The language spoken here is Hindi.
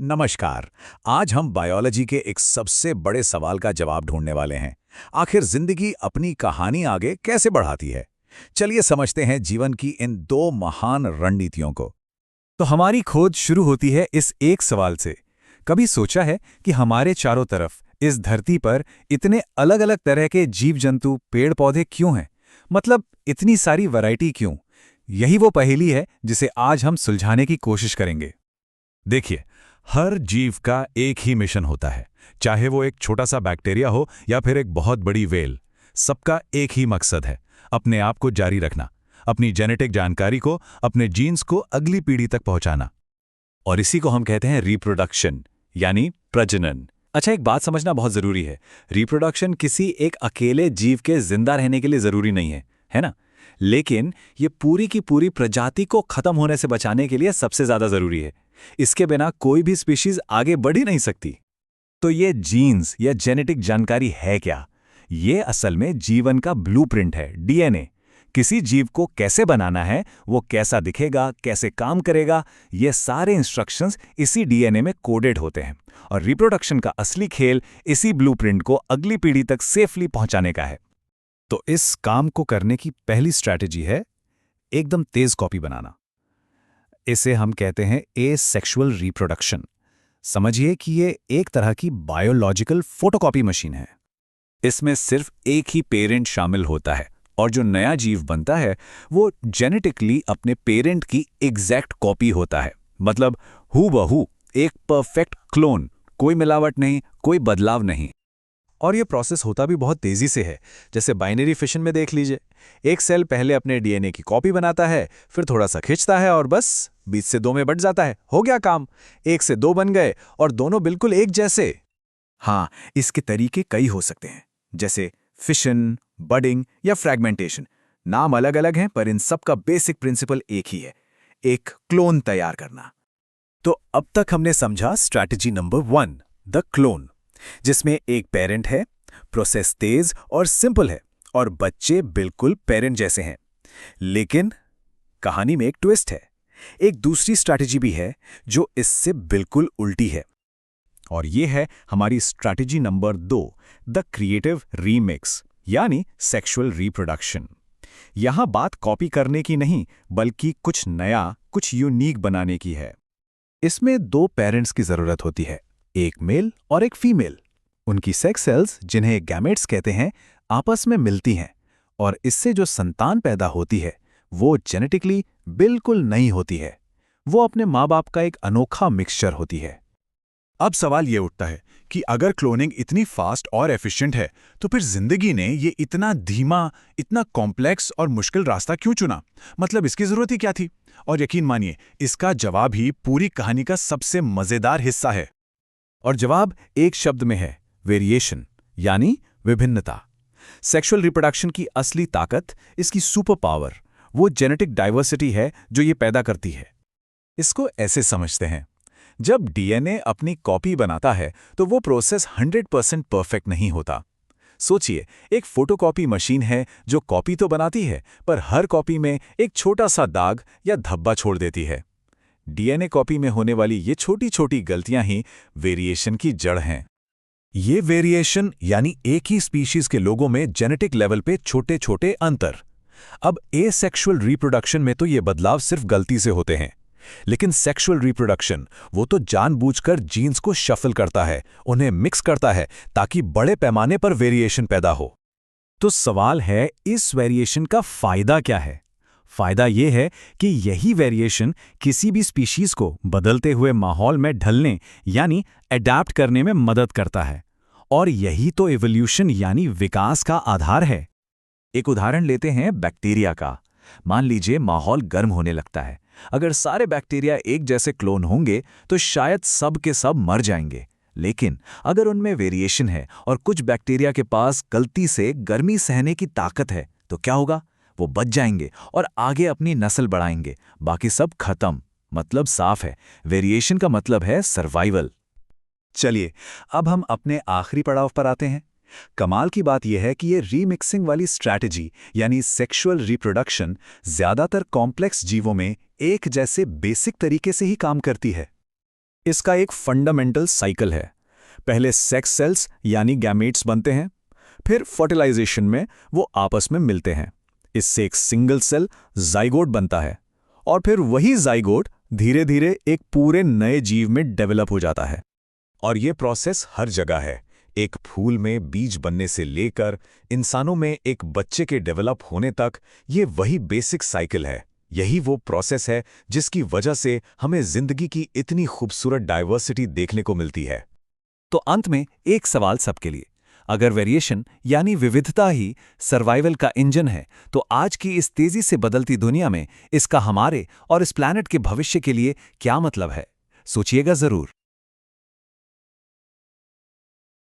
नमस्कार। आज हम बायोलॉजी के एक सबसे बड़े सवाल का जवाब ढूंढने वाले हैं। आखिर जिंदगी अपनी कहानी आगे कैसे बढ़ाती है? चलिए समझते हैं जीवन की इन दो महान रणनीतियों को। तो हमारी खोज शुरू होती है इस एक सवाल से। कभी सोचा है कि हमारे चारों तरफ इस धरती पर इतने अलग अलग तरह के जीव जंतु पेड़ पौधे क्यों हैं? मतलब इतनी सारी वैरायटी क्यों? यही वो पहेली है जिसे आज हम सुलझाने की कोशिश करेंगे। देखिए, हर जीव का एक ही मिशन होता है, चाहे वो एक छोटा सा बैक्टीरिया हो या फिर एक बहुत बड़ी वेल। सबका एक ही मकसद है, अपने आप को जारी रखना, अपनी जेनेटिक जानकारी को, अपने जीन्स को अगली पीढ़ी तक पहुंचाना। और इसी को हम कहते हैं रिप्रोडक्शन, यानी प्रजनन। अच्छा, एक बात समझना बहुत जरूरी है। रिप्रोडक्शन किसी एक अकेले जीव के जिंदा रहने के लिए जरूरी नहीं है ना? लेकिन ये पूरी की पूरी प्रजाति को खत्म होने से बचाने के लिए सबसे ज्यादा जरूरी है। इसके बिना कोई भी स्पीशीज आगे बढ़ ही नहीं सकती। तो ये जीन्स या जेनेटिक जानकारी है क्या? ये असल में जीवन का ब्लूप्रिंट है, डीएनए। किसी जीव को कैसे बनाना है, वो कैसा दिखेगा, कैसे काम करेगा, ये सारे इंस्ट्रक्शंस इसी डीएनए में कोडेड होते हैं। और रिप्रोडक्शन का असली खेल इसी ब्लूप्रिंट को अगली पीढ़ी तक सेफली पहुंचाने का है। तो इस काम को करने की पहली स्ट्रैटेजी है एकदम तेज कॉपी बनाना। इसे हम कहते हैं एसेक्सुअल रिप्रोडक्शन। समझिए कि ये एक तरह की बायोलॉजिकल फोटोकॉपी मशीन है। इसमें सिर्फ एक ही पेरेंट शामिल होता है और जो नया जीव बनता है वो जेनेटिकली अपने पेरेंट की एग्जैक्ट कॉपी होता है। मतलब हूबहू एक परफेक्ट क्लोन, कोई मिलावट नहीं, कोई बदलाव नहीं। और ये प्रोसेस होता भी बहुत तेजी से है। जैसे बाइनरी फिशन में देख लीजिए, एक सेल पहले अपने डीएनए की कॉपी बनाता है, फिर थोड़ा सा खींचता है और बस 20 से 2 में बट जाता है। हो गया काम, 1 से 2 बन गए और दोनों बिल्कुल एक जैसे। हाँ, इसके तरीके कई हो सकते हैं, जैसे फिशन, बडिंग या फ्रैगमेंटेशन। नाम अलग अलग हैं, पर इन सब का बेसिक प्रिंसिपल एक ही है, एक क्लोन तैयार करना। तो अब तक हमने समझा स्ट्रैटेजी नंबर 1, द क्लोन, जिसमें एक पेरेंट है, प्रोसेस तेज और सिंपल है और बच्चे बिल्कुल पेरेंट जैसे हैं। लेकिन कहानी में एक ट्विस्ट है। एक दूसरी स्ट्रैटेजी भी है जो इससे बिल्कुल उल्टी है। और ये है हमारी strategy number 2, the creative remix, यानी सेक्सुअल रिप्रोडक्शन। यहां बात कॉपी करने की नहीं, बल्कि कुछ नया, कुछ यूनिक बनाने की है। इसमें 2 पेरेंट्स की जरूरत होती है, एक मेल और एक फीमेल। उनकी सेक्स सेल्स, जिन्हें गैमेट्स कहते हैं, आपस में मिलती हैं और इससे जो संतान पैदा होती है वो जेनेटिकली बिल्कुल नई होती है। वो अपने माँ बाप का एक अनोखा मिक्सचर होती है। अब सवाल ये उठता है कि अगर क्लोनिंग इतनी फास्ट और एफिशिएंट है, तो फिर जिंदगी ने ये इतना धीमा, इतना कॉम्प्लेक्स और मुश्किल रास्ता क्यों चुना? मतलब इसकी जरूरत ही क्या थी? और यकीन मानिए, इसका जवाब ही पूरी कहानी का सबसे मजेदार हिस्सा है। और जवाब एक शब्द में है, वेरिएशन, यानी विभिन्नता। सेक्सुअल रिप्रोडक्शन की असली ताकत, इसकी सुपर पावर, वो जेनेटिक डाइवर्सिटी है जो ये पैदा करती है। इसको ऐसे समझते हैं, जब डीएनए अपनी कॉपी बनाता है तो वो प्रोसेस 100% परफेक्ट नहीं होता। सोचिए, एक फोटोकॉपी मशीन है जो कॉपी तो बनाती है, पर हर कॉपी में एक छोटा सा दाग या धब्बा छोड़ देती है। डीएनए कॉपी में होने वाली ये छोटी छोटी गलतियां ही वेरिएशन की जड़ हैं। ये वेरिएशन यानी एक ही स्पीशीज के लोगों में जेनेटिक लेवल पे छोटे छोटे अंतर। अब एसेक्सुअल रिप्रोडक्शन में तो ये बदलाव सिर्फ गलती से होते हैं, लेकिन सेक्सुअल रिप्रोडक्शन वो तो जानबूझकर जीन्स को शफल करता है, उन्हें मिक्स करता है ताकि बड़े पैमाने पर वेरिएशन पैदा हो। तो सवाल है, इस वेरिएशन का फायदा क्या है? फायदा यह है कि यही वेरिएशन किसी भी स्पीशीज को बदलते हुए माहौल में ढलने यानी अडैप्ट करने में मदद करता है। और यही तो इवोल्यूशन यानी विकास का आधार है। एक उदाहरण लेते हैं बैक्टीरिया का। मान लीजिए माहौल गर्म होने लगता है। अगर सारे बैक्टीरिया एक जैसे क्लोन होंगे तो शायद सब के सब मर जाएंगे। लेकिन अगर उनमें वेरिएशन है और कुछ बैक्टीरिया के पास गलती से गर्मी सहने की ताकत है, तो क्या होगा? वो बच जाएंगे और आगे अपनी नस्ल बढ़ाएंगे। बाकी सब खत्म। मतलब साफ है, वेरिएशन का मतलब है सर्वाइवल। चलिए, अब हम अपने आखिरी पड़ाव पर आते हैं। कमाल की बात यह है कि ये रीमिक्सिंग वाली स्ट्रैटेजी यानी सेक्सुअल रिप्रोडक्शन ज्यादातर कॉम्प्लेक्स जीवों में एक जैसे बेसिक तरीके से ही काम करती है। इसका एक फंडामेंटल साइकिल है। पहले सेक्स सेल्स यानी गैमेट्स बनते हैं, फिर फर्टिलाइजेशन में वो आपस में मिलते हैं। इससे एक सिंगल सेल जाइगोट बनता है और फिर वही जाइगोट धीरे धीरे एक पूरे नए जीव में डेवलप हो जाता है। और ये प्रोसेस हर जगह है, एक फूल में बीज बनने से लेकर इंसानों में एक बच्चे के डेवलप होने तक, ये वही बेसिक साइकिल है। यही वो प्रोसेस है जिसकी वजह से हमें जिंदगी की इतनी खूबसूरत डाइवर्सिटी देखने को मिलती है। तो अंत में एक सवाल सबके लिए, अगर वेरिएशन यानी विविधता ही सर्वाइवल का इंजन है, तो आज की इस तेजी से बदलती दुनिया में इसका हमारे और इस प्लैनेट के भविष्य के लिए क्या मतलब है? सोचिएगा जरूर।